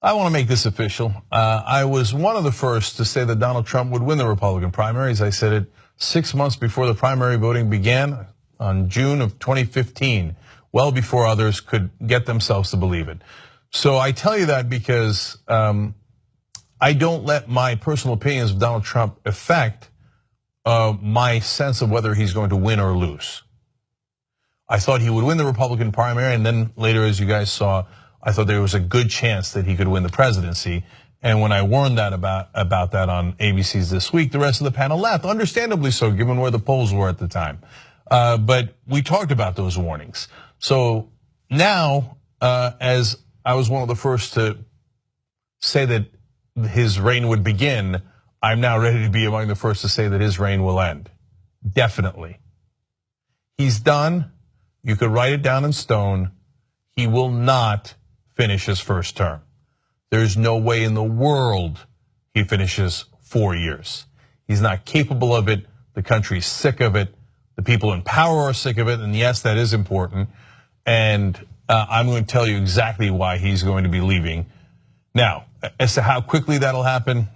I want to make this official. I was one of the first to say that Donald Trump would win the Republican primaries. I said it 6 months before the primary voting began on June of 2015, well before others could get themselves to believe it. So I tell you that because I don't let my personal opinions of Donald Trump affect my sense of whether he's going to win or lose. I thought he would win the Republican primary, and then later, as you guys saw, I thought there was a good chance that he could win the presidency. And when I warned that about that on ABC's This Week, the rest of the panel laughed, understandably so, given where the polls were at the time. But we talked about those warnings. So now, as I was one of the first to say that his reign would begin, I'm now ready to be among the first to say that his reign will end. Definitely. He's done. You could write it down in stone. He will not finish his first term. There's no way in the world he finishes 4 years. He's not capable of it. The country's sick of it. The people in power are sick of it. And yes, that is important. And I'm going to tell you exactly why he's going to be leaving. Now, as to how quickly that'll happen,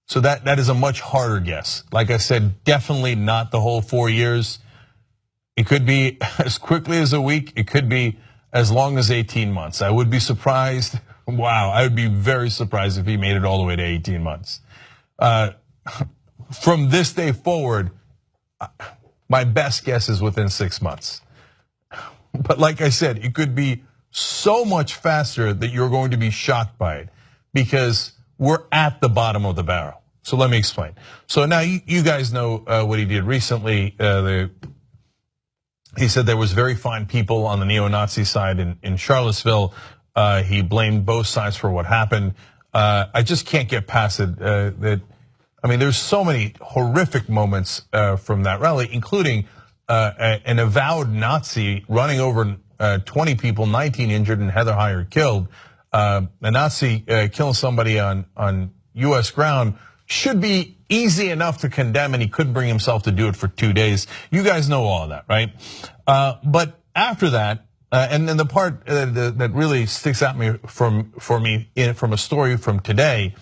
so that is a much harder guess. Like I said, definitely not the whole 4 years. It could be as quickly as a week. It could be as long as 18 months. I would be surprised. Wow, I would be very surprised if he made it all the way to 18 months. From this day forward, my best guess is within 6 months. But like I said, it could be so much faster that you're going to be shocked by it because we're at the bottom of the barrel. So let me explain. So now you guys know what he did recently. He said there was very fine people on the neo-Nazi side in Charlottesville. He blamed both sides for what happened. I just can't get past it. There's so many horrific moments from that rally, including an avowed Nazi running over 20 people, 19 injured, and Heather Heyer killed. A Nazi killing somebody on US ground should be easy enough to condemn, and he couldn't bring himself to do it for 2 days. You guys know all of that, right? But after that, and then the part that really sticks out from a story from today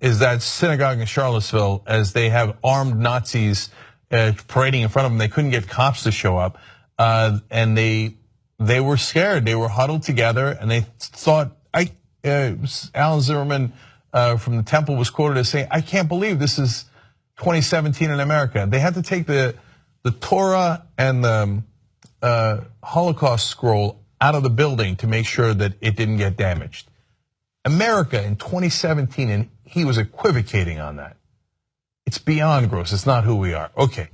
is that synagogue in Charlottesville, as they have armed Nazis parading in front of them. They couldn't get cops to show up, and they were scared. They were huddled together, and they thought. Alan Zimmerman from the Temple was quoted as saying, "I can't believe this is 2017 in America." They had to take the Torah and the Holocaust scroll out of the building to make sure that it didn't get damaged. America in 2017, and he was equivocating on that. It's beyond gross. It's not who we are. Okay,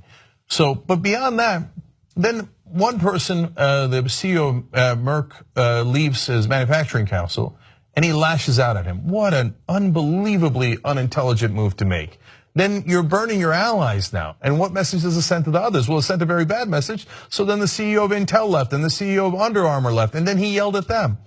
so but beyond that, then one person, the CEO of Merck, leaves his manufacturing council, and he lashes out at him. What an unbelievably unintelligent move to make. Then you're burning your allies now. And what message does it send to the others? Well, it sent a very bad message. So then the CEO of Intel left, and the CEO of Under Armour left, and then he yelled at them.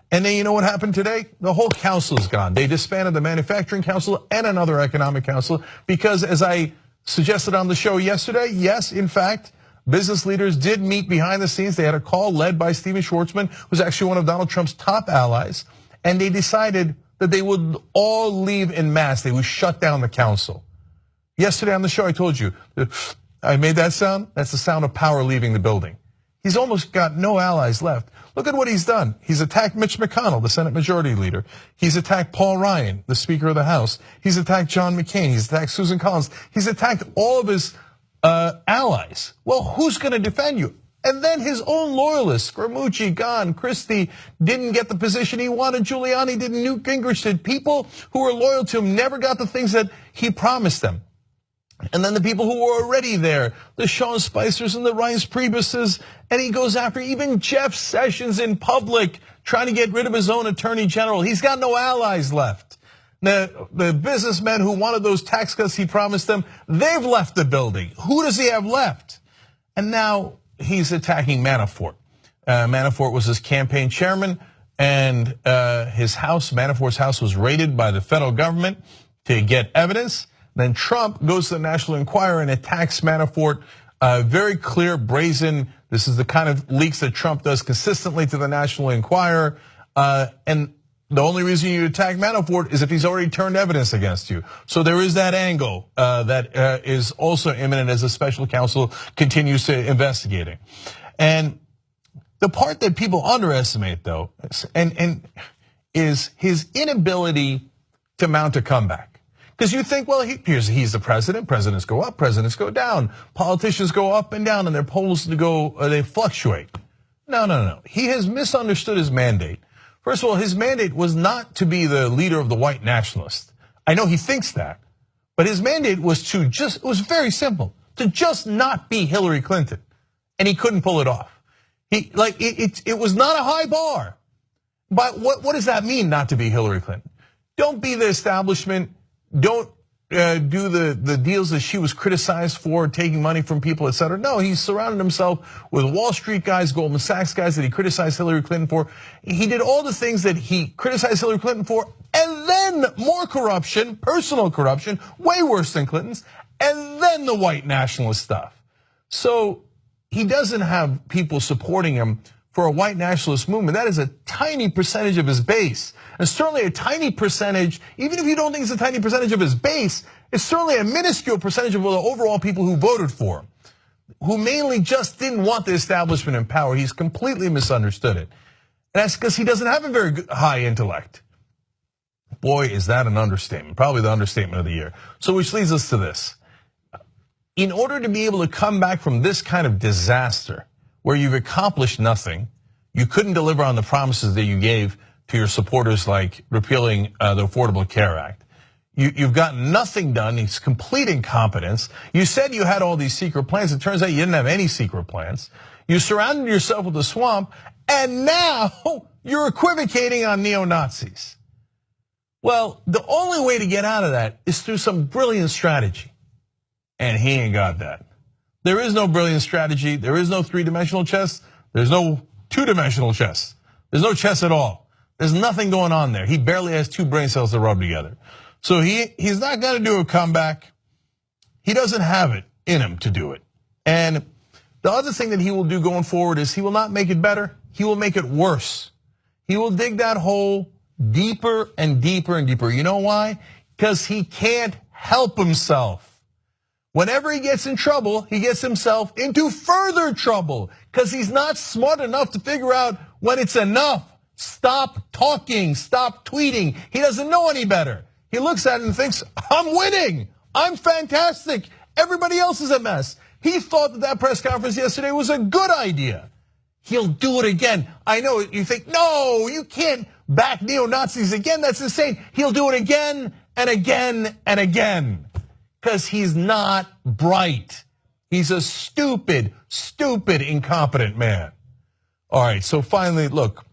And then you know what happened today? The whole council is gone. They disbanded the manufacturing council and another economic council because, as I suggested on the show yesterday, yes, in fact, business leaders did meet behind the scenes. They had a call led by Steven Schwartzman, who's actually one of Donald Trump's top allies, and they decided that they would all leave en masse. They would shut down the council. Yesterday on the show, I told you, I made that sound. That's the sound of power leaving the building. He's almost got no allies left. Look at what he's done. He's attacked Mitch McConnell, the Senate Majority Leader. He's attacked Paul Ryan, the Speaker of the House. He's attacked John McCain. He's attacked Susan Collins. He's attacked all of his allies. Well, who's going to defend you? And then his own loyalists, Scaramucci, Gahn, Christie, didn't get the position he wanted. Giuliani didn't. Newt Gingrich did. People who were loyal to him never got the things that he promised them. And then the people who were already there, the Sean Spicers and the Reince Priebuses, and he goes after even Jeff Sessions in public, trying to get rid of his own attorney general. He's got no allies left. The businessmen who wanted those tax cuts he promised them, they've left the building. Who does he have left? And now he's attacking Manafort. Manafort was his campaign chairman, and his house, Manafort's house, was raided by the federal government to get evidence. Then Trump goes to the National Enquirer and attacks Manafort. Very clear, brazen. This is the kind of leaks that Trump does consistently to the National Enquirer. And the only reason you attack Manafort is if he's already turned evidence against you. So there is that angle that is also imminent as the special counsel continues to investigating. And the part that people underestimate, though, and is his inability to mount a comeback. Because you think, well, he's the president. Presidents go up, presidents go down. Politicians go up and down, and their polls they fluctuate. No. He has misunderstood his mandate. First of all, his mandate was not to be the leader of the white nationalists. I know he thinks that, but his mandate was it was very simple, to just not be Hillary Clinton. And he couldn't pull it off. It was not a high bar. But what does that mean, not to be Hillary Clinton? Don't be the establishment. Don't do the deals that she was criticized for, taking money from people, et cetera. No, he surrounded himself with Wall Street guys, Goldman Sachs guys that he criticized Hillary Clinton for. He did all the things that he criticized Hillary Clinton for, and then more corruption, personal corruption, way worse than Clinton's, and then the white nationalist stuff. So he doesn't have people supporting him for a white nationalist movement. That is a tiny percentage of his base. And certainly a tiny percentage, even if you don't think it's a tiny percentage of his base, it's certainly a minuscule percentage of the overall people who voted for him, who mainly just didn't want the establishment in power. He's completely misunderstood it. And that's because he doesn't have a very high intellect. Boy, is that an understatement, probably the understatement of the year. So which leads us to this. In order to be able to come back from this kind of disaster, where you've accomplished nothing, you couldn't deliver on the promises that you gave to your supporters, like repealing the Affordable Care Act. You've gotten nothing done. It's complete incompetence. You said you had all these secret plans. It turns out you didn't have any secret plans. You surrounded yourself with a swamp, and now you're equivocating on neo-Nazis. Well, the only way to get out of that is through some brilliant strategy. And he ain't got that. There is no brilliant strategy. There is no three-dimensional chess. There's no two-dimensional chess. There's no chess at all. There's nothing going on there. He barely has two brain cells to rub together. So he's not going to do a comeback. He doesn't have it in him to do it. And the other thing that he will do going forward is he will not make it better. He will make it worse. He will dig that hole deeper and deeper and deeper. You know why? Because he can't help himself. Whenever he gets in trouble, he gets himself into further trouble because he's not smart enough to figure out when it's enough. Stop talking, stop tweeting. He doesn't know any better. He looks at it and thinks, I'm winning, I'm fantastic, everybody else is a mess. He thought that press conference yesterday was a good idea. He'll do it again. I know you think, no, you can't back neo-Nazis again, that's insane. He'll do it again and again and again. Because he's not bright. He's a stupid, incompetent man. All right, so finally, look,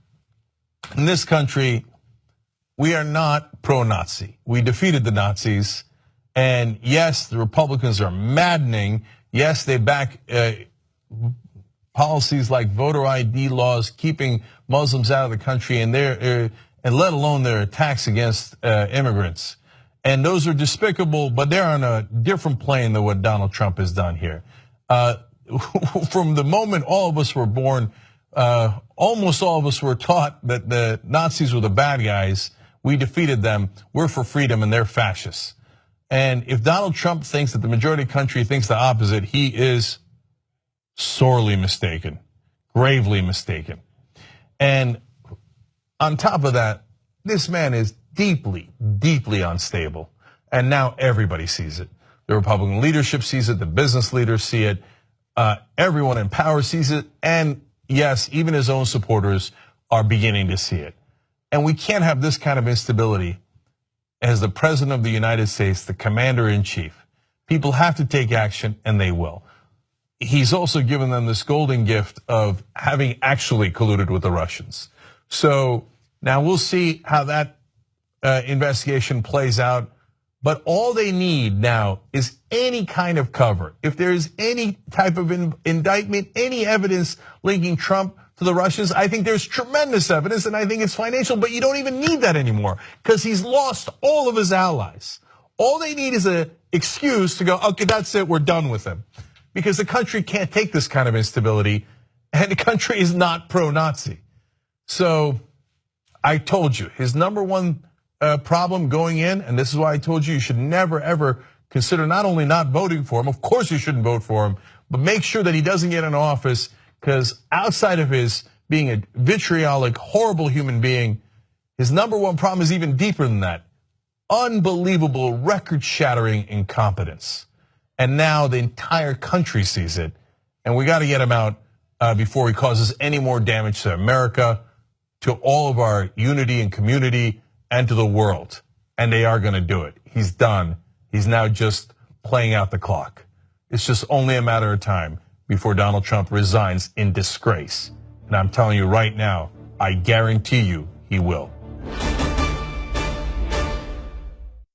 in this country, we are not pro-Nazi. We defeated the Nazis, and yes, the Republicans are maddening. Yes, they back policies like voter ID laws, keeping Muslims out of the country, and let alone their attacks against immigrants. And those are despicable, but they're on a different plane than what Donald Trump has done here. From the moment all of us were born, almost all of us were taught that the Nazis were the bad guys. We defeated them. We're for freedom and they're fascists. And if Donald Trump thinks that the majority of the country thinks the opposite, he is sorely mistaken, gravely mistaken. And on top of that, this man is deeply, deeply unstable. And now everybody sees it. The Republican leadership sees it, the business leaders see it, everyone in power sees it, and yes, even his own supporters are beginning to see it. And we can't have this kind of instability as the president of the United States, the commander-in-chief. People have to take action, and they will. He's also given them this golden gift of having actually colluded with the Russians. So now we'll see how that investigation plays out, but all they need now is any kind of cover. If there is any type of indictment, any evidence linking Trump to the Russians, I think there's tremendous evidence, and I think it's financial, but you don't even need that anymore because he's lost all of his allies. All they need is an excuse to go, okay, that's it, we're done with him. Because the country can't take this kind of instability, and the country is not pro-Nazi. So I told you, his number one problem going in, and this is why I told you should never ever consider not only not voting for him, of course you shouldn't vote for him, but make sure that he doesn't get in office, because outside of his being a vitriolic, horrible human being, his number one problem is even deeper than that. Unbelievable, record-shattering incompetence. And now the entire country sees it, and we gotta get him out before he causes any more damage to America, to all of our unity and community, and to the world. And they are gonna do it. He's done. He's now just playing out the clock. It's just only a matter of time before Donald Trump resigns in disgrace. And I'm telling you right now, I guarantee you he will.